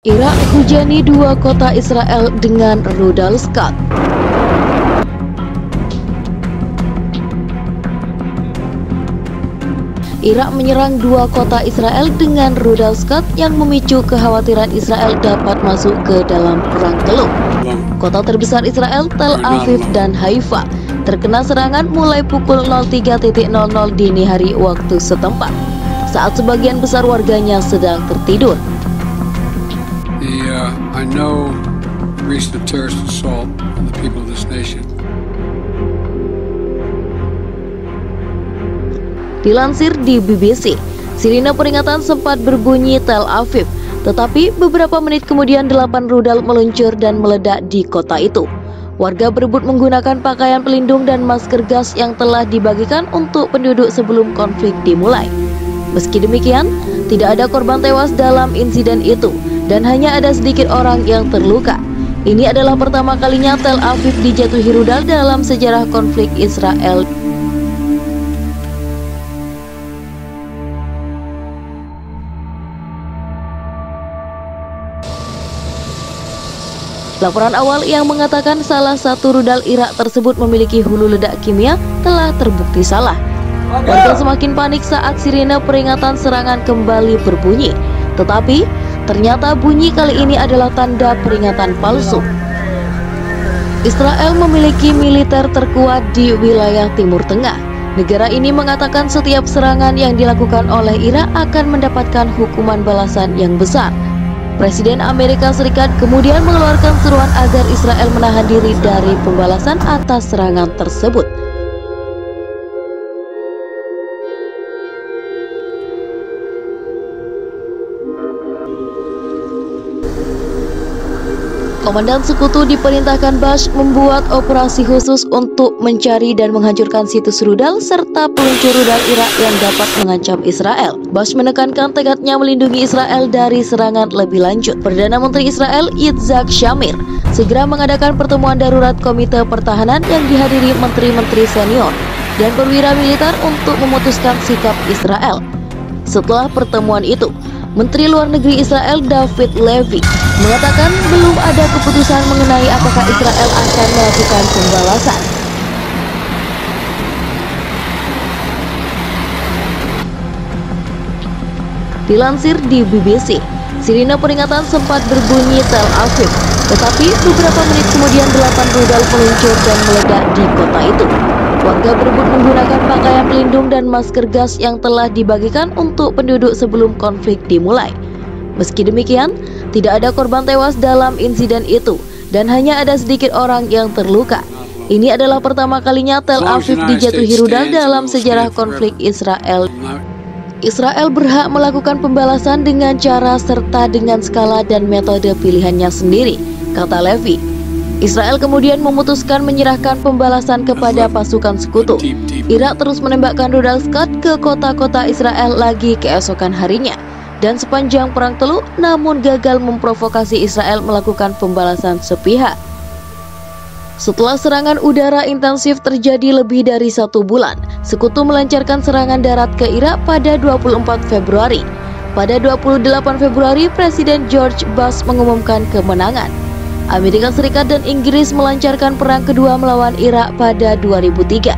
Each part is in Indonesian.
Irak hujani dua kota Israel dengan rudal Scud. Irak menyerang dua kota Israel dengan rudal Scud yang memicu kekhawatiran Israel dapat masuk ke dalam perang teluk. Kota terbesar Israel, Tel Aviv dan Haifa, terkena serangan mulai pukul 03.00 dini hari waktu setempat, saat sebagian besar warganya sedang tertidur. I know recent terrorist assault on the people of this nation. Dilansir di BBC, sirine peringatan sempat berbunyi Tel Aviv, tetapi beberapa menit kemudian 8 rudal meluncur dan meledak di kota itu. Warga berebut menggunakan pakaian pelindung dan masker gas yang telah dibagikan untuk penduduk sebelum konflik dimulai. Meski demikian, tidak ada korban tewas dalam insiden itu, dan hanya ada sedikit orang yang terluka. Ini adalah pertama kalinya Tel Aviv dijatuhi rudal dalam sejarah konflik Israel. Laporan awal yang mengatakan salah satu rudal Irak tersebut memiliki hulu ledak kimia telah terbukti salah. Warga semakin panik saat sirine peringatan serangan kembali berbunyi, tetapi ternyata bunyi kali ini adalah tanda peringatan palsu. Israel memiliki militer terkuat di wilayah Timur Tengah. Negara ini mengatakan setiap serangan yang dilakukan oleh Irak akan mendapatkan hukuman balasan yang besar. Presiden Amerika Serikat kemudian mengeluarkan seruan agar Israel menahan diri dari pembalasan atas serangan tersebut. Komandan Sekutu diperintahkan Bash membuat operasi khusus untuk mencari dan menghancurkan situs rudal serta peluncur rudal Irak yang dapat mengancam Israel. Bash menekankan tekadnya melindungi Israel dari serangan lebih lanjut. Perdana Menteri Israel Yitzhak Shamir segera mengadakan pertemuan darurat Komite Pertahanan yang dihadiri menteri-menteri senior dan perwira militer untuk memutuskan sikap Israel. Setelah pertemuan itu, Menteri Luar Negeri Israel David Levy mengatakan belum ada keputusan mengenai apakah Israel akan melakukan pembalasan. Dilansir di BBC, sirine peringatan sempat berbunyi Tel Aviv, tetapi beberapa menit kemudian 8 rudal meluncur dan meledak di kota itu. Warga berebut menggunakan pakaian pelindung dan masker gas yang telah dibagikan untuk penduduk sebelum konflik dimulai. Meski demikian, tidak ada korban tewas dalam insiden itu, dan hanya ada sedikit orang yang terluka. Ini adalah pertama kalinya Tel Aviv dijatuhi rudal dalam sejarah konflik Israel. Israel berhak melakukan pembalasan dengan cara serta dengan skala dan metode pilihannya sendiri, kata Levy. Israel kemudian memutuskan menyerahkan pembalasan kepada pasukan sekutu. Irak terus menembakkan rudal Scud ke kota-kota Israel lagi keesokan harinya, dan sepanjang perang teluk, namun gagal memprovokasi Israel melakukan pembalasan sepihak. Setelah serangan udara intensif terjadi lebih dari 1 bulan, sekutu melancarkan serangan darat ke Irak pada 24 Februari. Pada 28 Februari, Presiden George Bush mengumumkan kemenangan. Amerika Serikat dan Inggris melancarkan perang kedua melawan Irak pada 2003.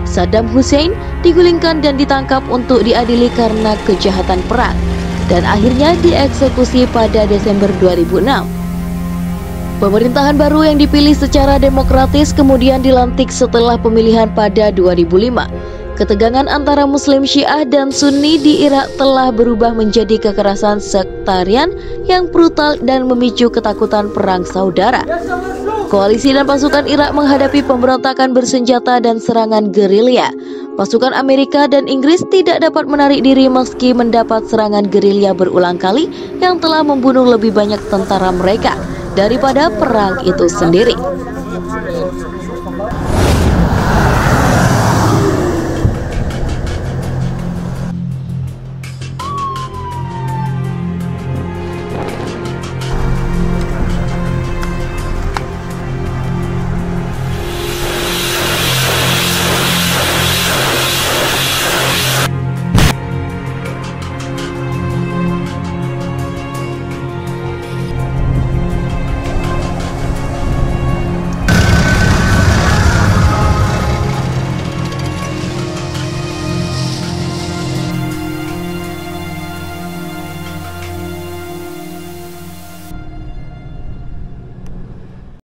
Saddam Hussein digulingkan dan ditangkap untuk diadili karena kejahatan perang, dan akhirnya dieksekusi pada Desember 2006. Pemerintahan baru yang dipilih secara demokratis kemudian dilantik setelah pemilihan pada 2005. Ketegangan antara Muslim Syiah dan Sunni di Irak telah berubah menjadi kekerasan sektarian yang brutal dan memicu ketakutan perang saudara. Koalisi dan pasukan Irak menghadapi pemberontakan bersenjata dan serangan gerilya. Pasukan Amerika dan Inggris tidak dapat menarik diri meski mendapat serangan gerilya berulang kali yang telah membunuh lebih banyak tentara mereka daripada perang itu sendiri.